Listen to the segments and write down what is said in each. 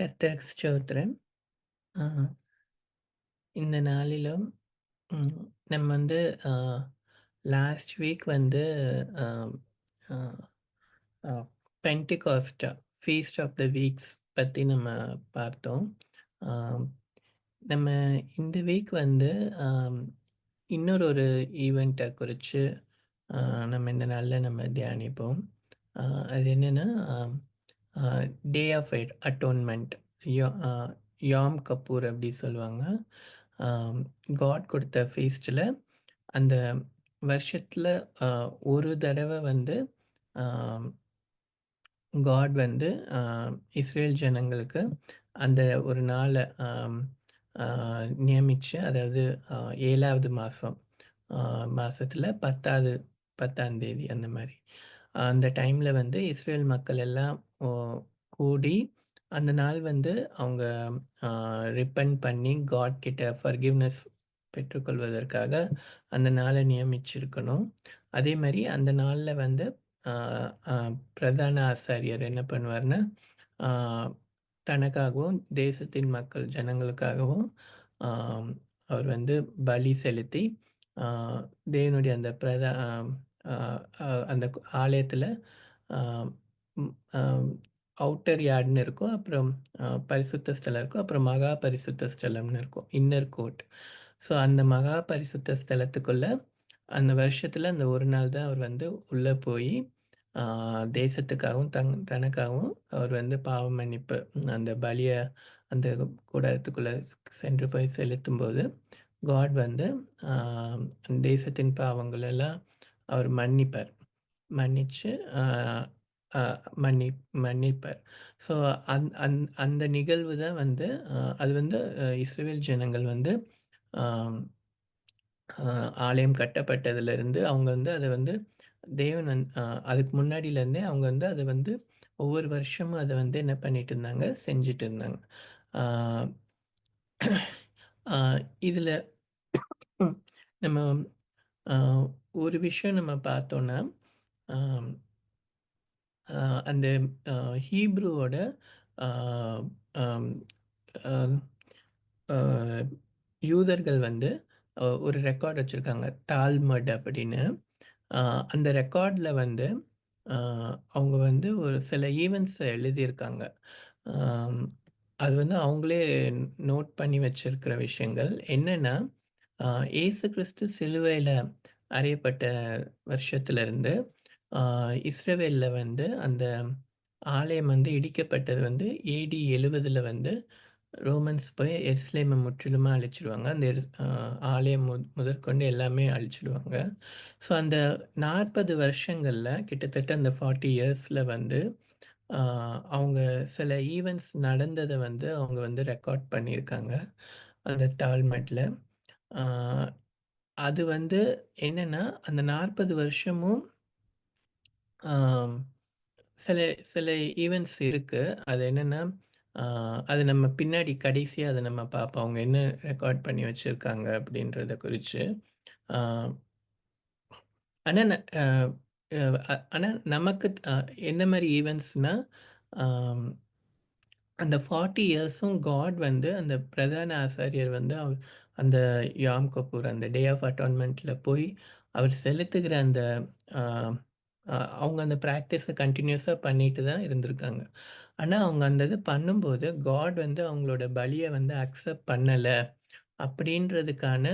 கர்த்தருக்கு ஸ்தோத்திரம். ஆ இந்த நாளிலும் ம் நம்ம வந்து அ லாஸ்ட் வீக் வந்து அ அ அ Pentecost feast of the weeks பத்தி நம்ம பார்த்தோம். ஆ நம்ம இந்த வீக் வந்து அம் இன்னொரு ஒரு ஈவென்ட்ட குறிச்சு அ நம்ம இந்த நாள்ல நம்ம தியானிப்போம். அ அது என்னன்னா, அ டே ஆஃப் அட்டோன்மென்ட். யா அ யாம் கப்பூர் அப்படி சொல்லுவாங்க. ஆம், காட் கொடுத்த ஃபீஸ்ட்டில் அந்த வருஷத்தில் ஒரு தடவை வந்து ஆம், காட் வந்து இஸ்ரேல் ஜனங்களுக்கு அந்த ஒரு நாளை நியமிச்சு, அதாவது 7வது மாதம் மாதத்தில் 10ஆம் தேதி அந்த மாதிரி அந்த டைமில் வந்து இஸ்ரேல் மக்கள் எல்லாம் ஓ, கூடி அந்த நாள் வந்து அவங்க ரிப்பன் பண்ணி காட் கிட்ட ஃபர்கிவ்னஸ் பெற்றுக்கொள்வதற்காக அந்த நாளை நியமிச்சிருக்கணும். அதே மாதிரி அந்த நாளில் வந்து ஆஹ் பிரதான ஆசாரியர் என்ன பண்ணுவார்னா, ஆஹ் தனக்காகவும் தேசத்தின் மக்கள் ஜனங்களுக்காகவும் ஆம், அவர் வந்து பலி செலுத்தி ஆஹ் தேவனுடைய அந்த அந்த ஆலயத்தில் அவுட்டர் யார்டுன்னு இருக்கும், அப்புறம் பரிசுத்த ஸ்தலம் இருக்கும், அப்புறம் மகா பரிசுத்த ஸ்தலம்னு இருக்கும், இன்னர் கோர்ட். ஸோ அந்த மகா பரிசுத்த ஸ்தலத்துக்குள்ள அந்த வருஷத்துல அந்த ஒரு நாள் தான் அவர் வந்து உள்ள போய் தேசத்துக்காகவும் தனக்காகவும் அவர் வந்து பாவ மன்னிப்பு அந்த பலியை அந்த கூடாரத்துக்குள்ள சென்று போய் செலுத்தும்போது காட் வந்து தேசத்தின் பாவங்கள் எல்லாம் அவர் மன்னிப்பார். மன்னிச்சு ஆஹ் ஆஹ் மன்னி மன்னிப்பார். ஸோ அந்த நிகழ்வு தான் வந்து அது வந்து இஸ்ரேல் ஜனங்கள் வந்து ஆலயம் கட்டப்பட்டதுலேருந்து அவங்க வந்து அதை வந்து தேவன் அதுக்கு முன்னாடியிலேருந்தே அவங்க வந்து அதை வந்து ஒவ்வொரு வருஷமும் அதை வந்து என்ன பண்ணிட்டு இருந்தாங்க, செஞ்சுட்டு இருந்தாங்க. இதில் நம்ம ஒரு விஷயம் நம்ம பார்த்தோன்னா, அந்த ஹீப்ருவோட ஆஹ் ஆம், ஆம், ஆஹ், யூதர்கள் வந்து ஒரு ரெக்கார்ட் வச்சுருக்காங்க, தால்மட் அப்படின்னு. அந்த ரெக்கார்டில் வந்து அவங்க வந்து ஒரு சில ஈவெண்ட்ஸை எழுதியிருக்காங்க. ஆம், அது வந்து அவங்களே நோட் பண்ணி வச்சிருக்கிற விஷயங்கள் என்னென்னா, இயேசு கிறிஸ்து சிலுவையில் அறையப்பட்ட வருஷத்துலேருந்து இஸ்ரவேலில் வந்து அந்த ஆலயம் வந்து இடிக்கப்பட்டது வந்து ஏடி 70 வந்து ரோமன்ஸ் போய் எருசலேமை முற்றிலுமாக அழிச்சிடுவாங்க. அந்த ஆலயம் முதற்கொண்டு எல்லாமே அழிச்சிடுவாங்க. ஸோ அந்த 40 வருஷங்களில் கிட்டத்தட்ட அந்த 40 இயர்ஸில் வந்து அவங்க சில ஈவெண்ட்ஸ் நடந்ததை வந்து அவங்க வந்து ரெக்கார்ட் பண்ணியிருக்காங்க அந்த டால்மெட்டில். அது வந்து என்னென்னா, அந்த 40 வருஷமும் ஆம், சில சில ஈவெண்ட்ஸ் இருக்கு. அது என்னன்னா, அது நம்ம பின்னாடி கடைசியா அத நம்ம பார்ப்போம். அவங்க என்ன ரெக்கார்ட் பண்ணி வச்சிருக்காங்க அப்படின்றத குறிச்சு. ஆ ஆனா ந அ ஆனா நமக்கு என்ன மாரி ஈவெண்ட்ஸ்னா, ஆம் அந்த 40 இயர்ஸும் காட் வந்து அந்த பிரதான ஆசாரியர் வந்து அந்த யாம் கப்பூர் அந்த டே ஆஃப் அட்டான்மெண்ட்ல போய் அவர் செலுத்துகிற அந்த ஆ, அவங்க அந்த ப்ராக்டிஸை கண்டினியூஸாக பண்ணிட்டு தான் இருந்திருக்காங்க. ஆனால் அவங்க அந்த இது பண்ணும்போது காட் வந்து அவங்களோட பலியை வந்து அக்செப்ட் பண்ணலை அப்படின்றதுக்கான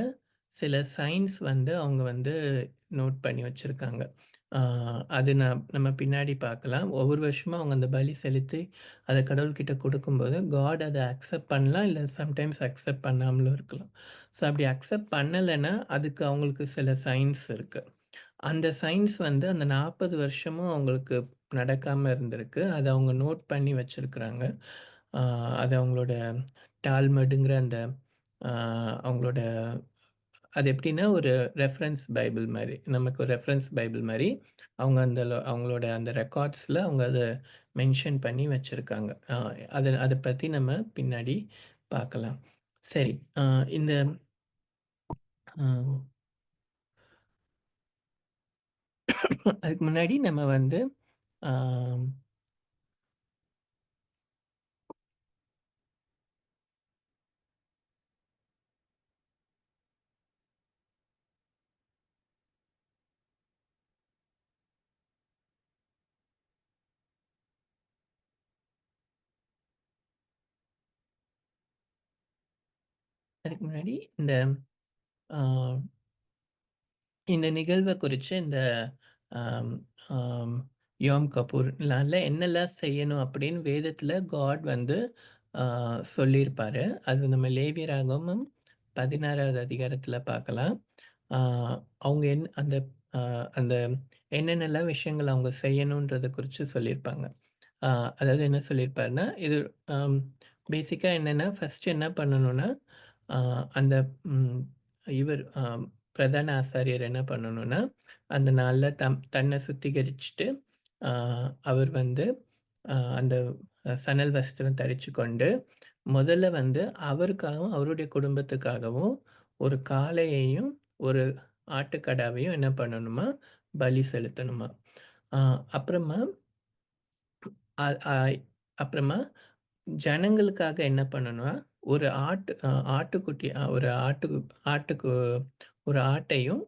சில சைன்ஸ் வந்து அவங்க வந்து நோட் பண்ணி வச்சுருக்காங்க. அது நம்ம பின்னாடி பார்க்கலாம். ஒவ்வொரு வருஷமும் அவங்க அந்த பலி செலுத்தி அதை கடவுள்கிட்ட கொடுக்கும்போது காட் அதை அக்செப்ட் பண்ணலாம், இல்லை சம்டைம்ஸ் அக்செப்ட் பண்ணாமலும் இருக்கலாம். ஸோ அப்படி அக்செப்ட் பண்ணலைன்னா அதுக்கு அவங்களுக்கு சில சைன்ஸ் இருக்குது. அந்த சயின்ஸ் வந்து அந்த 40 வருஷமும் அவங்களுக்கு நடக்காம இருந்திருக்கு. அத அவங்க நோட் பண்ணி வச்சிருக்கிறாங்க. ஆ அது அவங்களோட டால்மடுங்கிற அந்த ஆ அவங்களோட அது எப்படின்னா, ஒரு ரெஃபரன்ஸ் பைபிள் மாரி. நமக்கு ஒரு ரெஃபரன்ஸ் பைபிள் மாரி. அவங்க அந்த அவங்களோட அந்த ரெக்கார்ட்ஸ்ல அவங்க அத மென்ஷன் பண்ணி வச்சிருக்காங்க. அத அத பத்தி நம்ம பின்னாடி பார்க்கலாம். சரி. இந்த அ அதுக்கு முன்னாடி நம்ம வந்து ஆம் அதுக்கு முன்னாடி இந்த ஆ இந்த நிகழ்வ குறிச்சு இந்த ஆம், ஆம், யோம் கபூர்னால என்னெல்லாம் செய்யணும் அப்படின்னு வேதத்துல காட் வந்து ஆ, சொல்லியிருப்பாரு. அது நம்ம லேவியராகமம் 16வது அதிகாரத்துல பார்க்கலாம். ஆ, அவங்க அந்த ஆ, அந்த என்னென்னலாம் விஷயங்கள் அவங்க செய்யணுன்றத குறிச்சு சொல்லியிருப்பாங்க. ஆ, அதாவது என்ன சொல்லியிருப்பாருன்னா, இது ஆம், பேசிக்கா என்னன்னா, ஃபர்ஸ்ட் என்ன பண்ணணும்னா, ஆ, அந்த ம், இவர் பிரதான ஆசாரியர் என்ன பண்ணணும்னா, அந்த நாள்ல தன்னை சுத்திகரிச்சுட்டு, ஆ, அவர் வந்து அந்த சணல் வஸ்திரம் தரிச்சுக்கொண்டு, முதல்ல வந்து அவருக்காகவும், அவருடைய குடும்பத்துக்காகவும் ஒரு காளையையும், ஒரு ஆட்டுக்கடாவையும் என்ன பண்ணணுமா, பலி செலுத்தணுமா. ஆ, அப்புறமா அ அ அப்புறமா ஜனங்களுக்காக என்ன பண்ணணும்னா, ஒரு ஆட்டுக்குட்டி ஒரு ஆட்டுக்கு ஒரு ஆட்டையும்,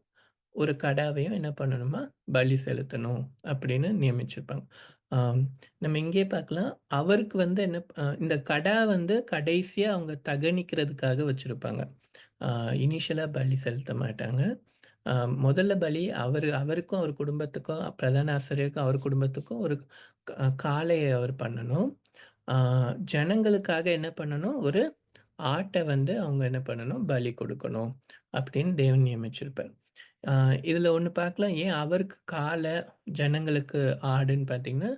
ஒரு கடாவையும் என்ன பண்ணணுமா, பலி செலுத்தணும் அப்படின்னு நியமிச்சிருப்பாங்க. ஆம், நம்ம இங்கேயே பார்க்கலாம். அவருக்கு வந்து என்ன இந்த கடா வந்து கடைசியா அவங்க தகனிக்கிறதுக்காக வச்சிருப்பாங்க. ஆ இனிஷியலா பலி செலுத்த மாட்டாங்க. அ முதல்ல பலி அவருக்கும், அவர் குடும்பத்துக்கும், பிரதான ஆசிரியருக்கும், அவர் குடும்பத்துக்கும் ஒரு காளைய அவர் பண்ணணும். ஆ ஜனங்களுக்காக என்ன பண்ணணும், ஒரு ஆட்ட வந்து அவங்க என்ன பண்ணணும், பலி கொடுக்கணும் அப்படின்னு தேவன் நியமிச்சிருப்பார். ஆ இதுல ஒண்ணு பார்க்கலாம். ஏன் அவருக்கு ஜனங்களுக்கு ஆடுன்னு பார்த்தீங்கன்னா,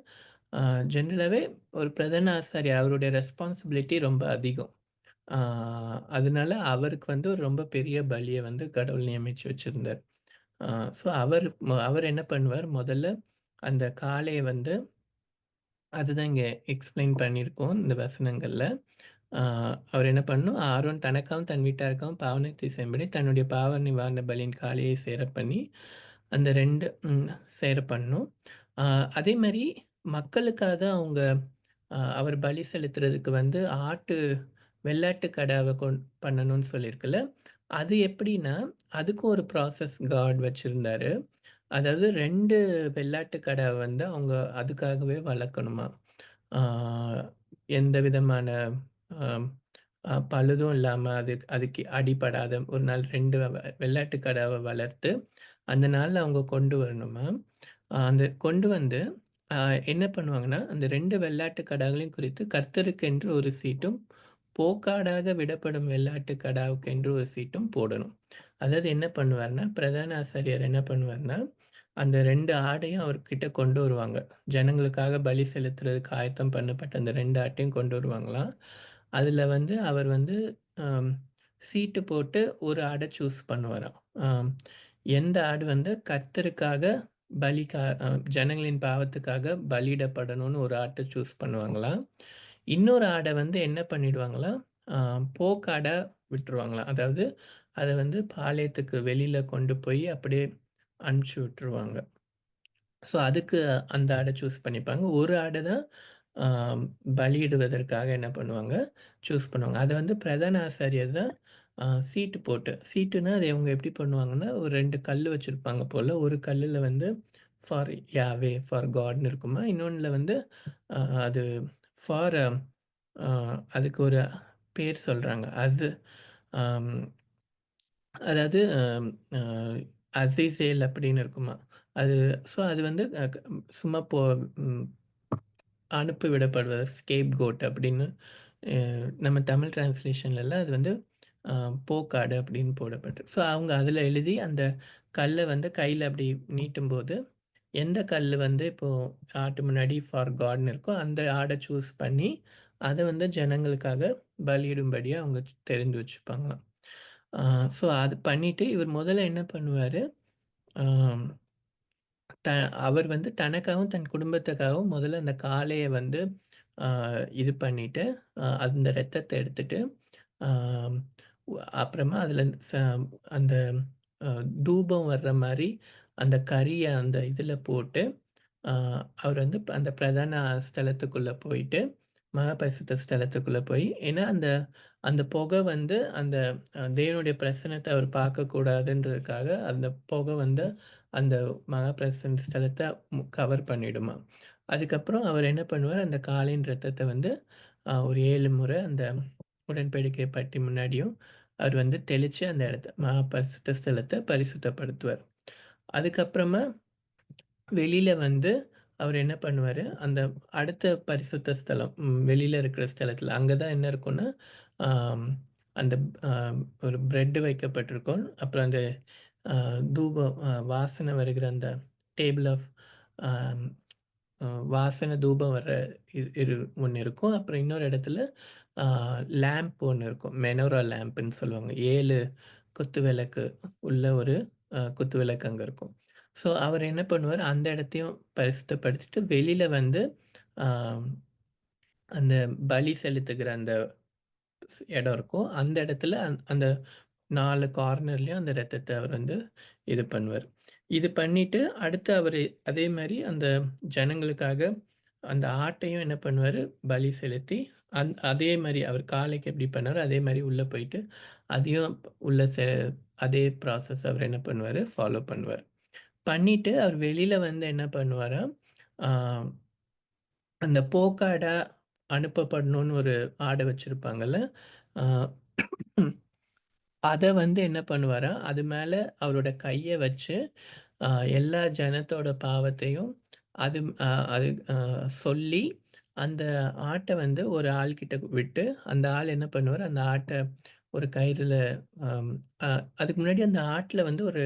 ஆ ஜெனரலாவே ஒரு பிரதான ஆசாரியர் அவருடைய ரெஸ்பான்சிபிலிட்டி ரொம்ப அதிகம். ஆ அதனால அவருக்கு வந்து ஒரு ரொம்ப பெரிய பலிய வந்து கடவுள் நியமிச்சு வச்சிருந்தார். ஆ ஸோ அவர் என்ன பண்ணுவார், முதல்ல அந்த காளைய வந்து அதுதான் இங்க எக்ஸ்ப்ளைன் பண்ணியிருக்கோம் இந்த வசனங்கள்ல. ஆ அவர் என்ன பண்ணணும், ஆரோன் தனக்காகவும், தன் வீட்டாருக்காகவும் பாவநிவர்த்தி செய்யும்படி தன்னுடைய பாவ நிவாரண பலியின் காளையை சேர பண்ணி, அந்த 2 சேர பண்ணணும். ஆ அதேமாரி மக்களுக்காக அவங்க அவர் பலி செலுத்துறதுக்கு வந்து வெள்ளாட்டு கடாவ பண்ணணும்னு சொல்லியிருக்குல்ல. அது எப்படின்னா, அதுக்கும் ஒரு ப்ராசஸ் காட் வச்சிருந்தாரு. அதாவது 2 வெள்ளாட்டு கடாவ வந்து அவங்க அதுக்காகவே வளர்க்கணுமாம். ஆ எந்த விதமான அம் பழுதும் இல்லாம, அதுக்கு அடிபடாத ஒரு நாள் 2 வெள்ளாட்டு கடாவ வளர்த்து, அந்த நாள்ல அவங்க கொண்டு வரணுமாம். அந்த கொண்டு வந்து அ என்ன பண்ணுவாங்கன்னா, அந்த 2 வெள்ளாட்டு கடாக்களையும் குறித்து கர்த்தருக்கென்று ஒரு சீட்டும், போக்காடாக விடப்படும் வெள்ளாட்டு கடாவுக்கென்று ஒரு சீட்டும் போடணும். அதாவது என்ன பண்ணுவார்ன்னா, பிரதான ஆசாரியர் என்ன பண்ணுவார்ன்னா, அந்த 2 ஆடையும் அவர்கிட்ட கொண்டு வருவாங்க. ஜனங்களுக்காக பலி செலுத்துறதுக்கு ஆயத்தம் பண்ணப்பட்ட அந்த 2 ஆட்டையும் கொண்டு வருவாங்களாம். அதுல வந்து அவர் வந்து அம் சீட்டு போட்டு ஒரு ஆட சூஸ் பண்ணுவாராம். அம் எந்த ஆடு வந்து கர்த்தருக்காக பலிக்கா அ ஜனங்களின் பாவத்துக்காக பலியிடப்படணும்னு ஒரு ஆட்ட சூஸ் பண்ணுவாங்களாம். இன்னொரு ஆட வந்து என்ன பண்ணிடுவாங்களாம், அ போக்காடா விட்டுருவாங்களாம். அதாவது அத வந்து பாளையத்துக்கு வெளியில கொண்டு போய் அப்படியே அனுப்பிச்சு விட்டுருவாங்க. ஸோ, அதுக்கு அந்த ஆட சூஸ் பண்ணிப்பாங்க. ஒரு ஆட தான் ஆ பலியிடுவதற்காக என்ன பண்ணுவாங்க, சூஸ் பண்ணுவாங்க. அத வந்து பிரதான ஆசாரியர் தான் சீட்டுன்னா, அது இவங்க எப்படி பண்ணுவாங்கன்னா, ஒரு 2 கல்லு வச்சிருப்பாங்க போல. ஒரு கல்லுல வந்து ஃபார் யாவே, ஃபார் காட்ன்னு இருக்குமா. இன்னொன்னுல வந்து அ அது ஃபார் அ அதுக்கு ஒரு பேர் சொல்றாங்க. அம் அதாவது அ அசீசேல் அப்படின்னு இருக்குமா. அது ஸோ அது வந்து அ க சும்மா ம் அனுப்பி விடப்படுவது ஸ்கேப் கோட் அப்படின்னு நம்ம தமிழ் டிரான்ஸ்லேஷன்லலாம் அது வந்து அ போக்காடு அப்படின்னு போடப்பட்டிருக்கு. ஸோ அவங்க அதில எழுதி அந்த கல்ல வந்து கையில அப்படி நீட்டும்போது, எந்த கல்லு வந்து இப்போ ஆட்டு முன்னாடி ஃபார் காட்ன்னு இருக்கோ, அந்த ஆட சூஸ் பண்ணி, அத வந்து ஜனங்களுக்காக பலியிடும்படியா அவங்க தெரிந்து வச்சுப்பாங்களாம். ஆ ஸோ அது பண்ணிட்டு இவர் முதல்ல என்ன பண்ணுவாரு, ஆ த அவர் வந்து தனக்காகவும், தன் குடும்பத்துக்காகவும் முதல்ல அந்த காளைய வந்து ஆ இது பண்ணிட்டு, அந்த ரத்தத்த எடுத்துட்டு, ஆம் அப்புறமா அதில அந்த அ தூபம் வர்ற மாரி அந்த கரிய அந்த இதில போட்டு, ஆ அவர் வந்து அந்த பிரதான ஸ்தலத்துக்குள்ள போயிட்டு, மகா பரிசுத்த ஸ்தலத்துக்குள்ள போய் ஏன்னா அந்த அந்த புகை வந்து அந்த தேவனுடைய பிரசன்னத்த அவர் பார்க்கக்கூடாதுன்றதுக்காக, அந்த புகை வந்து அந்த மகா பிரசன்ன ஸ்தலத்த கவர் பண்ணிடுமாம். அதுக்கப்புறம் அவர் என்ன பண்ணுவார், அந்த காளையின் ரத்தத்த வந்து ஒரு 7 முறை அந்த உடன்படிக்கை பட்டி முன்னாடியும், அவர் வந்து தெளிச்சு அந்த இடத்த பரிசுத்த ஸ்தலத்த பரிசுத்தப்படுத்துவார். அதுக்கப்புறமா வெளியில வந்து அவர் என்ன பண்ணுவாரு, அந்த அடுத்த பரிசுத்த ஸ்தலம் வெளியில இருக்கிற ஸ்தலத்தில அங்க தான் என்ன இருக்கும்னா, ஆம் அந்த அ ஒரு பிரெட் வைக்கப்பட்டிருக்கும். அப்புறம் அந்த அ தூபம் வாசனை வருகிற அந்த டேபிள் ஆஃப் அம் அ வாசனை தூபம் வர இரு ஒண்ணு இருக்கும். அப்புறம் இன்னொரு இடத்துல அ லேம்ப் ஒண்ணு இருக்கும். மெனோரா லேம்ப்ன்னு சொல்லுவாங்க. 7 குத்து விளக்கு உள்ள ஒரு குத்து விளக்கு அங்க இருக்கும். ஸோ அவர் என்ன பண்ணுவாரு, அந்த இடத்தையும் பரிசுத்தப்படுத்திட்டு வெளியில வந்து அ அந்த பலி செலுத்துகிற அந்த இடம் இருக்கும். அந்த இடத்துல அந்த 4 கார்னர்லயும் அந்த ரத்தத்த அவர் வந்து இது பண்ணுவாரு. இது பண்ணிட்டு அடுத்து அவரு அதே மாரி அந்த ஜனங்களுக்காக அந்த ஆட்டையும் என்ன பண்ணுவாரு, பலி செலுத்தி அதே மாரி அவர் காளைக்கு எப்படி பண்ணாரோ, அதே மாரி உள்ள போயிட்டு அதையும் உள்ள அதே ப்ராசஸ் அவர் என்ன பண்ணுவாரு, ஃபாலோ பண்ணுவாரு. பண்ணிட்டு அவர் வெளியில வந்து என்ன பண்ணுவாராம், ஆ அந்த போக்காடா அனுப்பப்படணும்னு ஒரு ஆட வச்சிருப்பாங்கல்ல. ஆ அத வந்து என்ன பண்ணுவாராம், அது மேல அவரோட கைய வச்சு, அ எல்லா ஜனத்தோட பாவத்தையும் அது அது சொல்லி, அந்த ஆட்ட வந்து ஒரு ஆள்கிட்ட விட்டு, அந்த ஆள் என்ன பண்ணுவாரு, அந்த ஆட்ட ஒரு கயிறுல அம் அ அதுக்கு முன்னாடி அந்த ஆட்ல வந்து ஒரு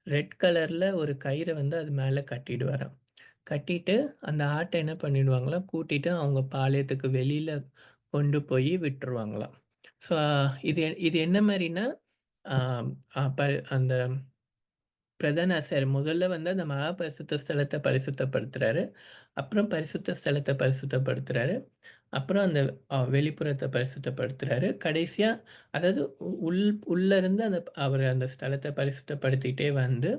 ரெட் கலர்ல ஒரு கயிற வந்து அது மேல கட்டிடுவாராம். கட்டிட்டு, அந்த ஆட்ட என்ன பண்ணிடுவாங்களாம், கூட்டிட்டு அவங்க பாளையத்துக்கு வெளியில கொண்டு போய் விட்டுருவாங்களாம். ஸோ இது என்ன மாரின்னா, ஆம் அந்த பிரதான ஆசாரியர் முதல்ல வந்து அந்த மகா பரிசுத்த ஸ்தலத்த பரிசுத்தப்படுத்துறாரு. அப்புறம் பரிசுத்த ஸ்தலத்த பரிசுத்தப்படுத்துறாரு. அப்புறம் அந்த வெளிப்புறத்த பரிசுத்தப்படுத்துறாரு. கடைசியா அதாவது உள்ள இருந்து அவரு அந்த ஸ்தலத்த பரிசுத்தப்படுத்திட்டே வந்து,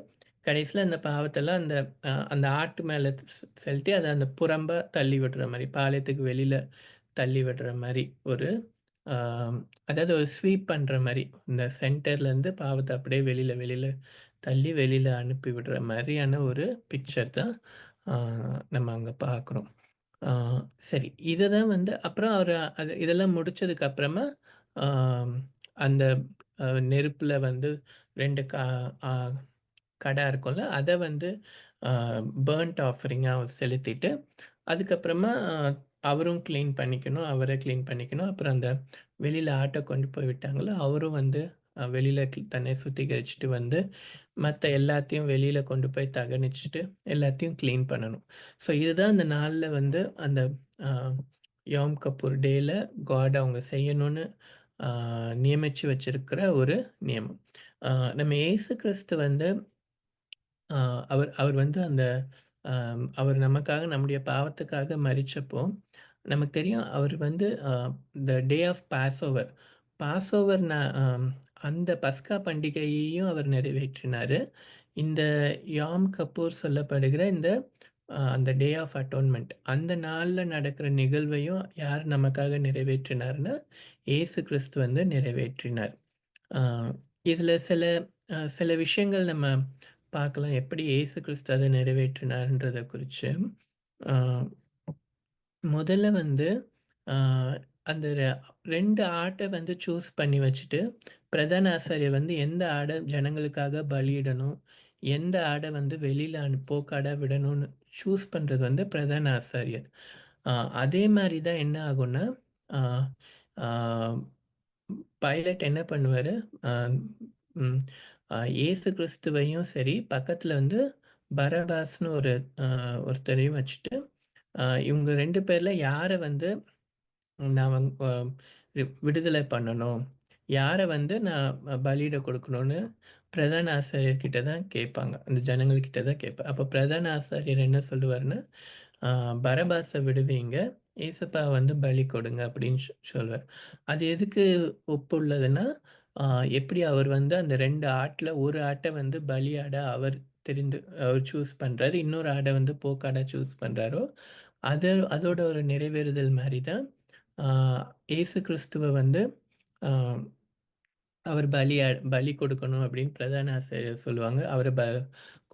கடைசில அந்த பாவத்தெல்லாம் அந்த ஆட்டு மேல செலுத்தி அத அந்த புறம்பா தள்ளி விடுற மாரி, பாளையத்துக்கு வெளியில தள்ளி விடுற மாரி ஒரு ஆ அதாவது ஒரு ஸ்வீப் பண்ற மாரி. இந்த சென்டர்லேருந்து பாவத்த அப்படியே வெளியில வெளியில தள்ளி வெளியில அனுப்பி விடுற மாரியான ஒரு பிக்சர் தான் ஆ நம்ம அங்க பார்க்குறோம். ஆ சரி. இதுதான் வந்து அப்புறம் அவரு இதெல்லாம் முடிச்சதுக்கு அப்புறமா, ஆம் அந்த நெருப்புல வந்து 2 ஆ கடா இருக்கும்ல, அத வந்து அ பர்ன்ட் ஆஃபரிங்கா செலுத்திட்டு, அதுக்கப்புறமா அவரும் கிளீன் பண்ணிக்கணும். அவரே கிளீன் பண்ணிக்கணும். அப்புறம் அந்த வெளியில ஆட்ட கொண்டு போய் விட்டாங்கல்ல, அவரும் வந்து வெளியில தன்னை சுத்திகரிச்சுட்டு வந்து, மத்த எல்லாத்தையும் வெளியில கொண்டு போய் தகனிச்சுட்டு, எல்லாத்தையும் கிளீன் பண்ணணும். ஸோ இதுதான் அந்த நாள்ல வந்து அந்த அ யாம் கப்பூர் டேல காட் அவங்க செய்யணும்னு அ நியமிச்சு வச்சிருக்கிற ஒரு நியமம். அ நம்ம இயேசு கிறிஸ்து வந்து ஆ அவர் அவர் வந்து அந்த அவர் நமக்காக நம்முடைய பாவத்துக்காக மரிச்சப்போ, நமக்கு தெரியும் அவர் வந்து த டே ஆஃப் பாஸோவர் பாஸோவர் அந்த பஸ்கா பண்டிகையையும் அவர் நிறைவேற்றினாரு. இந்த யாம் கப்பூர் சொல்லப்படுகிற இந்த அந்த டே ஆஃப் அட்டோன்மென்ட் அந்த நாள்ல நடக்கிற நிகழ்வையும் யார் நமக்காக நிறைவேற்றினார்ன்னா, இயேசு கிறிஸ்து வந்து நிறைவேற்றினார். ஆ இதுல சில விஷயங்கள் நம்ம பார்க்கலாம். எப்படி இயேசு கிறிஸ்து அத நிறைவேற்றினார்ன்றத குறிச்சு. ஆ முதல்ல வந்து ஆ அந்த 2 ஆட்ட வந்து சூஸ் பண்ணி வச்சுட்டு, பிரதான ஆசாரியர் வந்து எந்த ஆட ஜனங்களுக்காக பலியிடணும், எந்த ஆட வந்து வெளியில போக்காடா விடணும்னு சூஸ் பண்றது வந்து பிரதான ஆசாரியர். ஆ அதே மாரி தான் என்ன ஆகும்னா, ஆ ஆ பைலட் என்ன பண்ணுவாரு, அ ம் இயேசு கிறிஸ்துவையும் சரி, பக்கத்துல வந்து பரபாஸ்ன்னு ஒருத்தரையும் வச்சுட்டு, இவங்க 2 பேர்ல யார வந்து நான் விடுதலை பண்ணணும். யார வந்து நான் பலியிட கொடுக்கணும்னு பிரதான ஆசாரியர்கிட்ட தான் கேட்பாங்க. அந்த ஜனங்கள்கிட்ட தான் கேட்பேன். அப்ப பிரதான ஆசாரியர் என்ன சொல்லுவாருன்னா, "ஆ பரபாஸ விடுவீங்க. ஏசப்பாவ வந்து பலி கொடுங்க" அப்படின்னு சொல்லுவாரு. அது எதுக்கு ஒப்புள்ளதுன்னா, ஆ எப்படி அவர் வந்து அந்த 2 ஆட்ல 1 ஆட்ட வந்து பலியாட அவர் சூஸ் பண்றாரு. இன்னொரு ஆட வந்து போக்காடா சூஸ் பண்றாரோ, அதோட ஒரு நிறைவேறுதல் மாரி தான் ஆ இயேசு கிறிஸ்துவ வந்து ஆ அவர் பலி கொடுக்கணும் அப்படின்னு பிரதான ஆசிரியர் சொல்லுவாங்க. அவர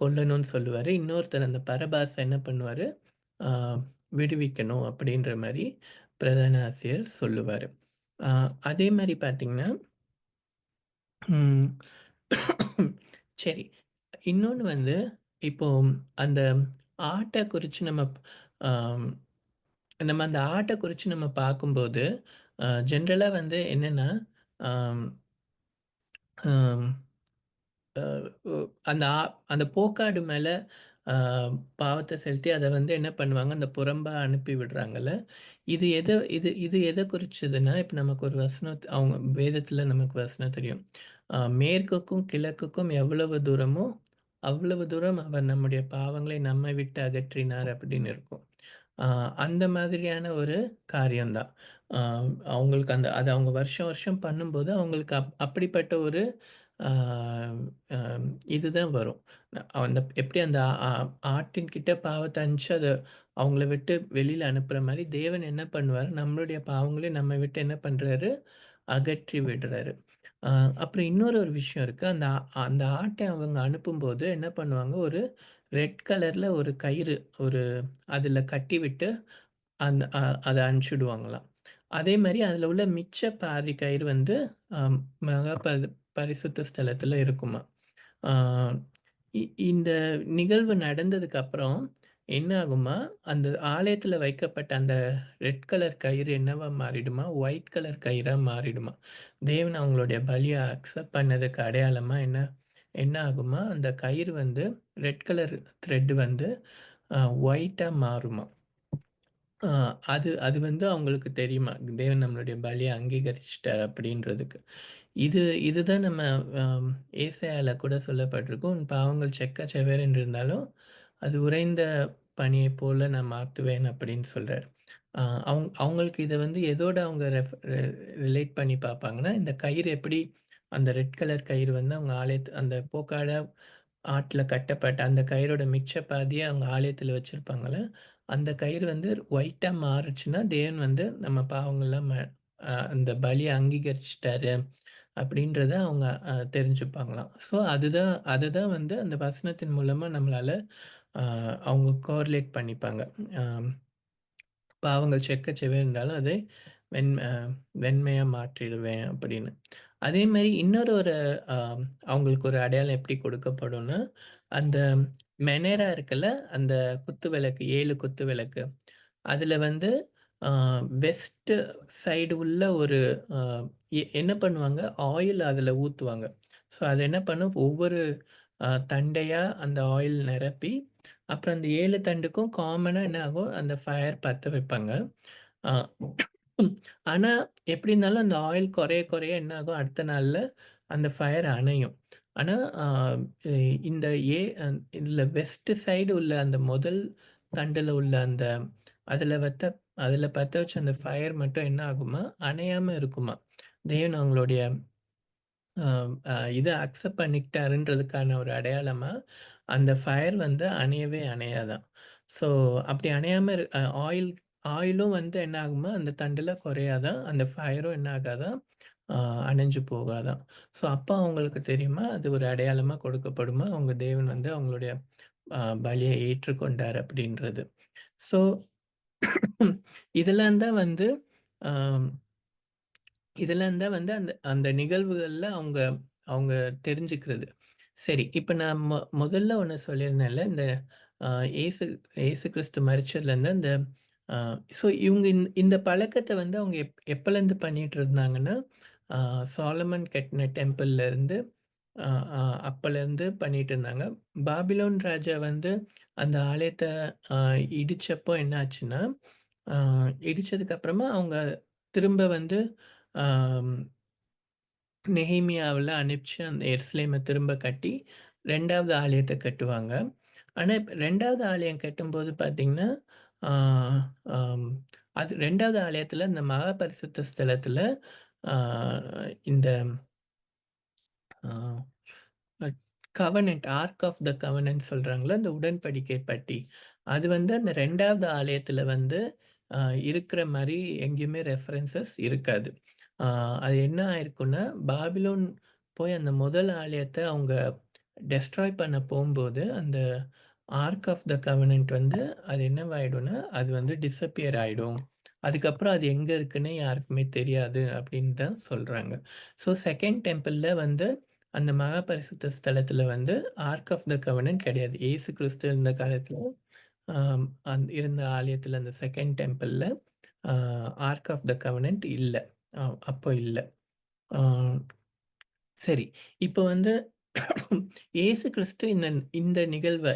கொல்லணும்னு சொல்லுவாரு. இன்னொருத்தர் அந்த பரபாச என்ன பண்ணுவாரு, ஆ விடுவிக்கணும் அப்படின்ற மாரி பிரதான ஆசிரியர் சொல்லுவாரு. ஆ அதே மாரி பார்த்தீங்கன்னா ம். சரி. இன்னொன்னு வந்து, இப்போ அந்த ஆட்ட குறிச்சு அம் நம்ம அந்த ஆட்ட குறிச்சு நம்ம பார்க்கும்போது, ஜென்ரலா வந்து என்னன்னா, அம் அம் அ ஒ அந்த அந்த போக்காடு மேல அ பாவத்த செலுத்தி அத வந்து என்ன பண்ணுவாங்க, அந்த புறம்பா அனுப்பி விடுறாங்கல்ல. இது எத குறிச்சதுன்னா, இப்ப நமக்கு ஒரு வசனம் அவங்க வேதத்துல நமக்கு வசனம் தெரியும். மேற்குக்கும் கிழக்குக்கும் எவ்வளவு தூரமோ, அவ்வளவு தூரம் அவர் நம்முடைய பாவங்களை நம்மை விட்டு அகற்றினார் அப்படின்னு இருக்கும். அ அந்த மாதிரியான ஒரு காரியம் தான். அ அவங்களுக்கு அத அவங்க வருஷம் வருஷம் பண்ணும்போது, அவங்களுக்கு அப்படிப்பட்ட ஒரு ஆ அ இதுதான் வரும். அந்த எப்படி அந்த ஆட்டின் கிட்ட பாவத்த அனுப்பிச்சு அத அவங்கள விட்டு வெளியில அனுப்புற மாரி, தேவன் என்ன பண்ணுவாரு, நம்மளுடைய பாவங்களையும் நம்மை விட்டு என்ன பண்றாரு, அகற்றி விடுறாரு. அ அப்புறம் இன்னொரு ஒரு விஷயம் இருக்கு. அந்த ஆட்ட அவங்க அனுப்பும்போது என்ன பண்ணுவாங்க, ஒரு ரெட் கலர்ல ஒரு கயிறு ஒரு அதில கட்டிவிட்டு அந்த அத அனுப்பிச்சுடுவாங்களாம். அதே மாரி அதில உள்ள மிச்ச பாதி கயிறு வந்து அ மகா பரிசுத்த ஸ்தலத்தில இருக்குமாம். ஆ இ இந்த நிகழ்வு நடந்ததுக்கு அப்புறம் என்ன ஆகுமா, அந்த ஆலயத்தில வைக்கப்பட்ட அந்த ரெட் கலர் கயிறு என்னவா மாறிடுமா, ஒயிட் கலர் கயிறா மாறிடுமா. தேவன் அவங்களுடைய பலிய அக்செப்ட் பண்ணதுக்கு அடையாளமா என்ன என்ன ஆகுமா, அந்த கயிறு வந்து ரெட் கலர் த்ரெட் வந்து ஒயிட்டா மாறுமா. ஆ அது அது வந்து அவங்களுக்கு தெரியுமா, தேவன் நம்மளுடைய பலிய அங்கீகரிச்சுட்டார் அப்படின்றதுக்கு. இது இதுதான் நம்ம அம் ஏசாயால கூட சொல்லப்பட்டிருக்கும். "உன் பாவங்கள் செக்கச்செவேரென்று இருந்தாலும், அது உறைந்த பனியைப் போல நான் மாத்துவேன்" அப்படின்னு சொல்றாரு. அ அவங்களுக்கு இத வந்து எதோட அவங்க ரிலேட் பண்ணி பார்ப்பாங்கன்னா, இந்த கயிறு எப்படி அந்த ரெட் கலர் கயிறு வந்து அவங்க அந்த போக்காட ஆட்ல கட்டப்பட்ட அந்த கயிறோட மிச்ச பாதிய அவங்க ஆலயத்துல வச்சிருப்பாங்கல்ல, அந்த கயிறு வந்து ஒயிட்டா மாறுச்சுன்னா, தேவன் வந்து நம்ம பாவங்கள்லாம் அந்த பலிய அங்கீகரிச்சுட்டாரு அப்படின்றத அவங்க தெரிஞ்சுப்பாங்களாம். ஸோ அதுதான் வந்து அந்த வசனத்தின் மூலமா நம்மளால அ அவங்க கோரிலேட் பண்ணிப்பாங்க. அ பாவங்கள் செக்கச்செவேல் இருந்தாலும் அதை வெண் அ வெண்மையா மாற்றிடுவேன் அப்படின்னு. அதே மாரி இன்னொரு ஒரு அ அவங்களுக்கு ஒரு அடையாளம் எப்படி கொடுக்கப்படும்னா, அந்த மெனேரா இருக்குல்ல, அந்த குத்து விளக்கு 7 குத்து விளக்கு. அதுல வந்து அ வெஸ்ட் சைடு உள்ள ஒரு அ என்ன பண்ணுவாங்க, ஆயில் அதுல ஊத்துவாங்க. ஸோ அது என்ன பண்ணும், ஒவ்வொரு தண்டையா அந்த ஆயில் நிரப்பி, அப்புறம் அந்த 7 தண்டுக்கும் காமனா என்ன ஆகும், அந்த ஃபயர் பத்த வைப்பாங்க. அ ஆனா, எப்படி இருந்தாலும் அந்த ஆயில் குறைய குறைய என்ன ஆகும், அடுத்த நாள்ல அந்த ஃபயர் அணையும். ஆனா, அ இ இந்த ஏ அ இதுல வெஸ்ட் சைடு உள்ள அந்த முதல் தண்டுல உள்ள அந்த அதுல அதுல பத்த வச்ச அந்த ஃபயர் மட்டும் என்ன ஆகுமா, அணையாம இருக்குமா. தேவன் அவங்களுடைய அ அ இத அக்செப்ட் பண்ணிக்கிட்டாருன்றதுக்கான ஒரு அடையாளமா, அந்த ஃபயர் வந்து அணையவே அணையாதாம். ஸோ அப்படி அணையாம ஆயிலும் வந்து என்ன ஆகுமா, அந்த தண்டுல குறையாதாம். அந்த ஃபயரும் என்ன ஆகாதாம், அ அணைஞ்சு போகாதாம். ஸோ அப்ப அவங்களுக்கு தெரியுமா, அது ஒரு அடையாளமா கொடுக்கப்படுமா, அவங்க தேவன் வந்து அவங்களுடைய பலிய ஏற்றுக்கொண்டார் அப்படின்றது. ஸோ இதெல்லாம் தான் வந்து அ இதெல்லாம் தான் வந்து அந்த அந்த நிகழ்வுகள்ல அவங்க அவங்க தெரிஞ்சுக்கிறது. சரி, இப்ப நான் முதல்ல ஒண்ணு சொல்லியிருந்தேன்ல, இந்த அ இயேசு இயேசு கிறிஸ்து மரிச்சதுலேருந்து அந்த அ ஸோ இவங்க இந்த பழக்கத்த வந்து அவங்க எப்பலேருந்து பண்ணிட்டு இருந்தாங்கன்னா, அ சாலமன் கட்டின டெம்பிள்ல இருந்து அ அ அப்பலேருந்து பண்ணிட்டு இருந்தாங்க. பாபிலோன் ராஜா வந்து அந்த ஆலயத்த அ இடிச்சப்போ என்ன ஆச்சுன்னா, அ இடிச்சதுக்கு அப்புறமா அவங்க திரும்ப வந்து அம் நெகேமியாவுல அனுப்பிச்சு அந்த எருசலேம திரும்ப கட்டி 2வது ஆலயத்த கட்டுவாங்க. ஆனா, இப்ப 2வது ஆலயம் கட்டும்போது பார்த்தீங்கன்னா, ஆ அம் அது 2வது ஆலயத்துல இந்த மகா பரிசுத்த ஸ்தலத்துல ஆ இந்த ஆ but covenant ark of the covenant சொல்றாங்கல்ல, அந்த உடன்படிக்கை பட்டி. அது வந்து அந்த 2வது ஆலயத்துல வந்து அ இருக்கிற மாரி எங்கேயுமே ரெஃபரன்ஸஸ் இருக்காது. ஆ அது என்ன ஆயிருக்குன்னா, பாபிலோன் போய் அந்த முதல் ஆலயத்த அவங்க டெஸ்ட்ராய் பண்ண போம்போது, அந்த ஆர்க் ஆஃப் த கவனன்ட் வந்து அது என்னவாயிடும்னா, அது வந்து டிஸப்பியர் ஆயிடும். அதுக்கப்புறம் அது எங்க இருக்குன்னே யாருக்குமே தெரியாது அப்படின்னு தான் சொல்றாங்க. ஸோ 2ண்ட் டெம்பிள்ல வந்து அந்த மகா பரிசுத்த ஸ்தலத்துல வந்து ஆர்க் ஆஃப் த கவனன்ட் கிடையாது. இயேசு கிறிஸ்து இருந்த காலத்துல இருந்த ஆலயத்துல அந்த 2ண்ட் டெம்பிள்ல அ ஆர்க் ஆஃப் த கவனன்ட் இல்ல. அப்போ இல்ல. ஆ சரி. இப்ப வந்து இயேசு கிறிஸ்து இந்த இந்த நிகழ்வ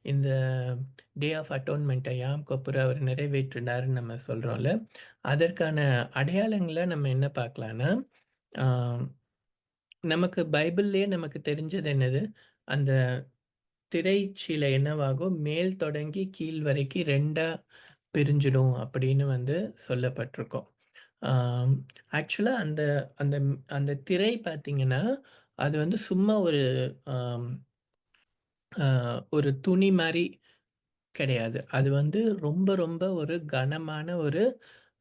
இந்த டே ஆஃப் அட்டோன்மென்ட்ட யாம் கொப்புர அவர் நிறைவேற்றினார்ன்னு நம்ம சொல்றோம்ல. அதற்கான அடையாளங்கள நம்ம என்ன பார்க்கலான்னா, ஆ நமக்கு பைபிள்லயே நமக்கு தெரிஞ்சது என்னது? அந்த திரைச்சீலை என்னவாகும்? மேல் தொடங்கி கீழ் வரைக்கும் 2ஆ பிரிஞ்சிடும் அப்படின்னு வந்து சொல்லப்பட்டிருக்கும். ஆம் ஆக்சுவலா அந்த அந்த அந்த திரை பார்த்தீங்கன்னா, அது வந்து சும்மா ஆம் அ ஒரு துணி மாரி கிடையாது. அது வந்து ரொம்ப ரொம்ப ஒரு கனமான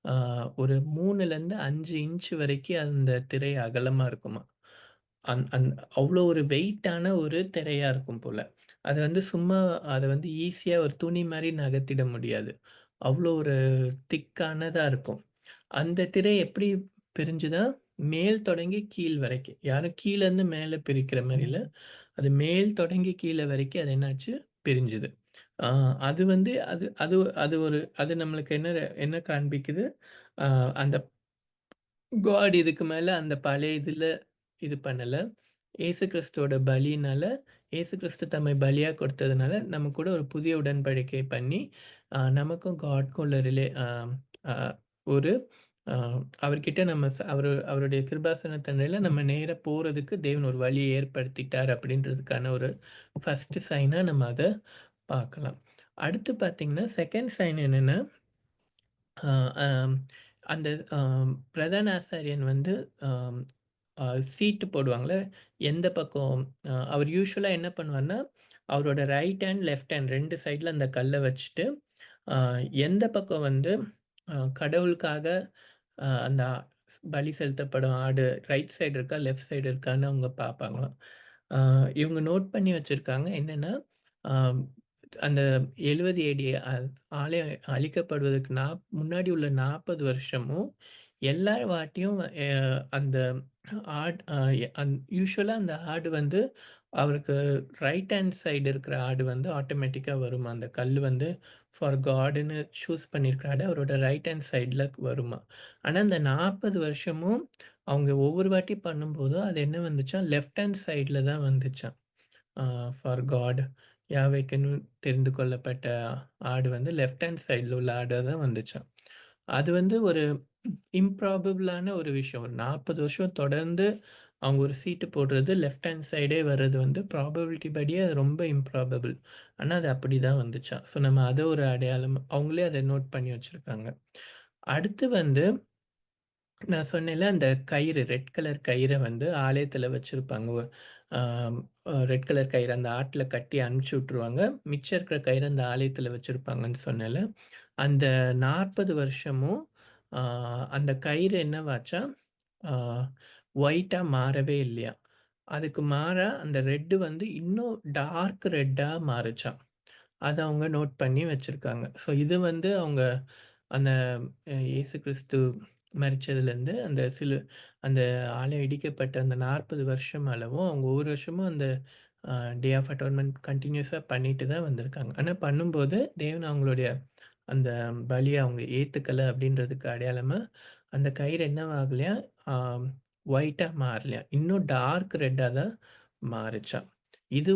அ ஒரு 3லருந்து 5 இன்ச் வரைக்கும் அந்த திரை அகலமா இருக்குமாம். அந் அந் அவ்ளோ ஒரு வெயிட்டான ஒரு திரையா இருக்கும் போல. அது வந்து சும்மா அத வந்து ஈஸியா ஒரு துணி மாரி நகர்த்திட முடியாது. அவ்ளோ ஒரு திக்கானதா இருக்கும். அந்த திரை எப்படி பிரிஞ்சுதா, மேல் தொடங்கி கீழ் வரைக்கும். யாரும் கீழருந்து மேல பிரிக்கிற மாரி இல்ல. அது மேல் தொடங்கி கீழ வரைக்கும் அது என்னாச்சு, பிரிஞ்சுது. ஆ அது வந்து அது அது அது ஒரு அது நம்மளுக்கு என்ன காண்பிக்குது? ஆ அந்த காட் இதுக்கு மேல அந்த பழைய இதுல இது பண்ணல. இயேசு கிறிஸ்துவோட பலியினால, இயேசு கிறிஸ்து தம்மை பலியா கொடுத்ததுனால, நம்ம கூட ஒரு புதிய உடன்படிக்கை பண்ணி, நமக்கும் காட்க்கும் உள்ள அ ஒரு அ அவர்கிட்ட நம்ம அவருடைய கிருபாசனத்தண்டையில நம்ம நேரா போறதுக்கு தேவன் ஒரு வழிய ஏற்படுத்திட்டார் அப்படின்றதுக்கான ஒரு ஃபர்ஸ்ட் சைனா நம்ம அத பார்க்கலாம். அடுத்து பார்த்தீங்கன்னா, 2ண்ட் சைன் என்னன்னா, அ அம் அந்த பிரதான ஆசாரியன் வந்து அம் அ சீட்டு போடுவாங்கல்ல, எந்த பக்கம் அவர் யூசுவலா என்ன பண்ணுவார்ன்னா, அவரோட ரைட் ஹேண்ட், லெஃப்ட் ஹேண்ட் 2 சைட்ல அந்த கல்ல வச்சுட்டு, அ எந்த பக்கம் வந்து கடவுளுக்காக அந்த பலி செலுத்தப்படும் ஆடு ரைட் சைடு இருக்கா, லெஃப்ட் சைடு இருக்கான்னு அவங்க பார்ப்பாங்களாம். அ இவங்க நோட் பண்ணி வச்சிருக்காங்க. என்னன்னா, அ அந்த 70 ஏடி ஆலயம் அழிக்கப்படுவதற்கு முன்னாடி உள்ள 40 வருஷமும் எல்லா வாட்டியும் அந்த ஆட் அ யூசுவலா அந்த ஆடு வந்து அவருக்கு ரைட் ஹேண்ட் சைடு இருக்கிற ஆடு வந்து ஆட்டோமேட்டிக்கா வருமா. அந்த கல்லு வந்து ஃபார் காட்ன்னு சூஸ் பண்ணியிருக்கிற ஆடு அவரோட ரைட் ஹேண்ட் சைடுல வருமா. ஆனா, இந்த 40 வருஷமும் அவங்க ஒவ்வொரு வாட்டி பண்ணும்போதும் அது என்ன வந்துச்சாம், லெஃப்ட் ஹேண்ட் சைடுல தான் வந்துச்சாம். ஆ ஃபார் காட் யாவேக்குன்னு தெரிந்து கொள்ளப்பட்ட ஆடு வந்து லெஃப்ட் ஹேண்ட் சைடுல உள்ள ஆடா தான் வந்துச்சாம். அது வந்து ஒரு இம்ப்ராபபிளான ஒரு விஷயம். ஒரு 40 வருஷம் தொடர்ந்து அவங்க ஒரு சீட்டு போடுறது லெஃப்ட் ஹேண்ட் சைடே வர்றது வந்து ப்ராபபிலிட்டி படியே அது ரொம்ப இம்ப்ராபபிள். ஆனா, அது அப்படிதான் வந்துச்சாம். ஸோ நம்ம அத ஒரு அடையாளம் அவங்களே அத நோட் பண்ணி வச்சிருக்காங்க. அடுத்து வந்து நான் சொன்னேன்ல, அந்த கயிறு ரெட் கலர் கயிற வந்து ஆலயத்தில வச்சிருப்பாங்க. ஆம் ரெட் கலர் கயிறு அந்த ஆட்ல கட்டி அனுப்பிச்சு விட்டுருவாங்க. மிச்சம் இருக்கிற கயிறு அந்த ஆலயத்தில வச்சிருப்பாங்கன்னு சொன்னேன்ல. அந்த 40 வருஷமும் ஆ அந்த கயிறு என்னவாச்சாம், ஆ ஒயிட்டா மாறவே இல்லையாம். அதுக்கு மாறா அந்த ரெட் வந்து இன்னும் டார்க் ரெட்டா மாறுச்சாம். அத அவங்க நோட் பண்ணி வச்சிருக்காங்க. ஸோ இது வந்து அவங்க அந்த இயேசு கிறிஸ்து மரிச்சதுலேருந்து அந்த ஆலயம் இடிக்கப்பட்ட அந்த 40 வருஷம் அளவும் அவங்க ஒவ்வொரு வருஷமும் அந்த டே ஆஃப் அட்டோன்மென்ட் கன்டினியூஸா பண்ணிட்டு தான் வந்திருக்காங்க. ஆனா பண்ணும்போது தேவன் அவங்களுடைய அந்த பலிய அவங்க ஏத்துக்கல அப்படின்றதுக்கு அடையாளமா, அந்த கயிறு என்னவாகலையாம், ஆ ஒயிட்டா மாறலையாம். இன்னும் டார்க் ரெட்டா தான் மாறுச்சாம். இது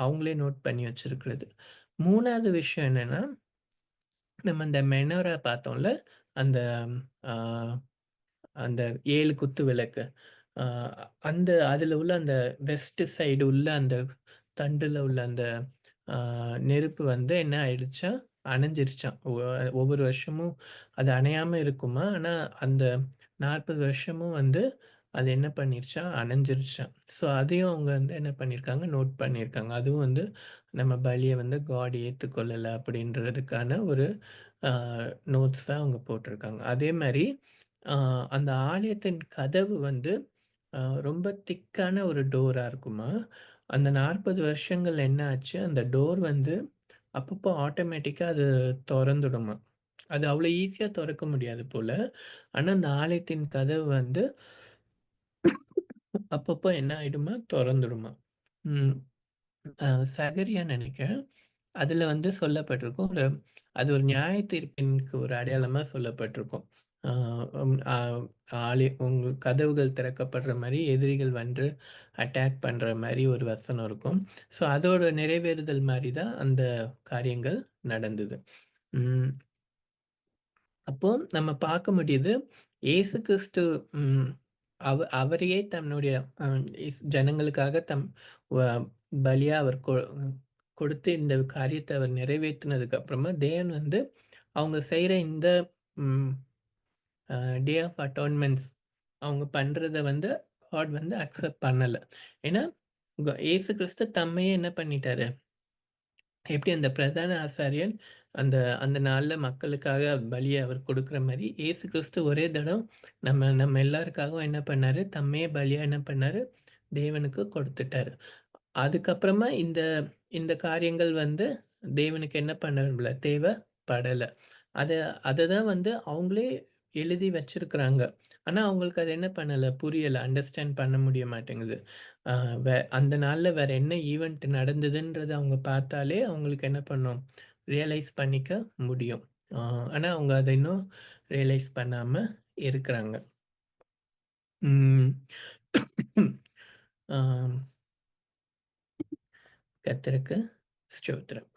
அவங்களே நோட் பண்ணி வச்சிருக்கிறது. 3வது விஷயம் என்னன்னா, நம்ம இந்த மெனோரா பார்த்தோம்ல, அந்த ஆ அந்த 7 குத்து விளக்கு. ஆ அதுல உள்ள அந்த வெஸ்ட் சைடு உள்ள அந்த தண்டுல உள்ள அந்த ஆ நெருப்பு வந்து என்ன ஆயிடுச்சாம், அணைஞ்சிருச்சாம். ஒவ்வொரு வருஷமும் அது அணையாம இருக்குமா, ஆனா அந்த 40 வருஷமும் வந்து அது என்ன பண்ணிருச்சாம், அணைஞ்சிருச்சாம். ஸோ அதையும் அவங்க வந்து என்ன பண்ணியிருக்காங்க, நோட் பண்ணியிருக்காங்க. அதுவும் வந்து நம்ம பலிய வந்து காட் ஏத்துக்கொள்ளல அப்படின்றதுக்கான ஒரு ஆ நோட்ஸ் தான் அவங்க போட்டிருக்காங்க. அதே மாரி ஆ அந்த ஆலயத்தின் கதவு வந்து அ ரொம்ப திக்கான ஒரு டோரா இருக்குமா. அந்த 40 வருஷங்கள்ல என்ன ஆச்சு, அந்த டோர் வந்து அப்பப்போ ஆட்டோமேட்டிக்கா அது தொறந்துடுமா. அது அவ்வளோ ஈஸியா தொறக்க முடியாது போல. ஆனா, அந்த ஆலயத்தின் கதவு வந்து அப்பப்போ என்ன ஆயிடுமா, தொறந்துடுமா. ம். அ சகரியா நெனைக்கிறேன். அதுல வந்து சொல்லப்பட்டிருக்கும். அது ஒரு நியாய தீர்ப்பிற்கு ஒரு அடையாளமா சொல்லப்பட்டிருக்கும். ஆ ம் அ உங்க கதவுகள் திறக்கப்படுற மாரி, எதிரிகள் வந்து அட்டாக் பண்ற மாரி ஒரு வசனம் இருக்கும். ஸோ, அதோட நிறைவேறுதல் மாரி தான் அந்த காரியங்கள் நடந்தது. ம். அப்போ நம்ம பார்க்க முடியுது, இயேசு கிறிஸ்து ம் அவரையே தன்னுடைய அ ஜனங்களுக்காக வ பலியா அவர் கொடுத்து இந்த காரியத்த அவர் நிறைவேத்தினதுக்கு அப்புறமா, தேவன் வந்து அவங்க செய்ற இந்த ம் அ டே ஆஃப் அட்டோன்மென்ட்ஸ் அவங்க பண்றத வந்து காட் வந்து அக்செப்ட் பண்ணல. ஏன்னா, இயேசு கிறிஸ்து தம்மையே என்ன பண்ணிட்டாரு? எப்படி அந்த பிரதான ஆசாரியன் அந்த அந்த நாள்ல மக்களுக்காக பலிய அவர் கொடுக்குற மாரி, இயேசு கிறிஸ்து ஒரே தடம் நம்ம நம்ம எல்லாருக்காகவும் என்ன பண்ணாரு? தம்மையே பலியா என்ன பண்ணாரு? தேவனுக்கு கொடுத்துட்டாரு. அதுக்கப்புறமா இந்த இந்த காரியங்கள் வந்து தேவனுக்கு என்ன பண்ணல? தேவைப்படல. அத அததான் வந்து அவங்களே எழுதி வச்சிருக்கிறாங்க. ஆனா, அவங்களுக்கு அது என்ன பண்ணல? புரியல. அண்டர்ஸ்டாண்ட் பண்ண முடிய மாட்டேங்குது. அ அந்த நாள்ல வேற என்ன ஈவென்ட் நடந்ததுன்றத அவங்க பார்த்தாலே அவங்களுக்கு என்ன பண்ணும்? ரியலைஸ் பண்ணிக்க முடியும். ஆ ஆனா, அவங்க அத இன்னும் ரியலைஸ் பண்ணாம இருக்கிறாங்க. ம். ஆம். கர்த்தருக்கு ஸ்தோத்திரம்.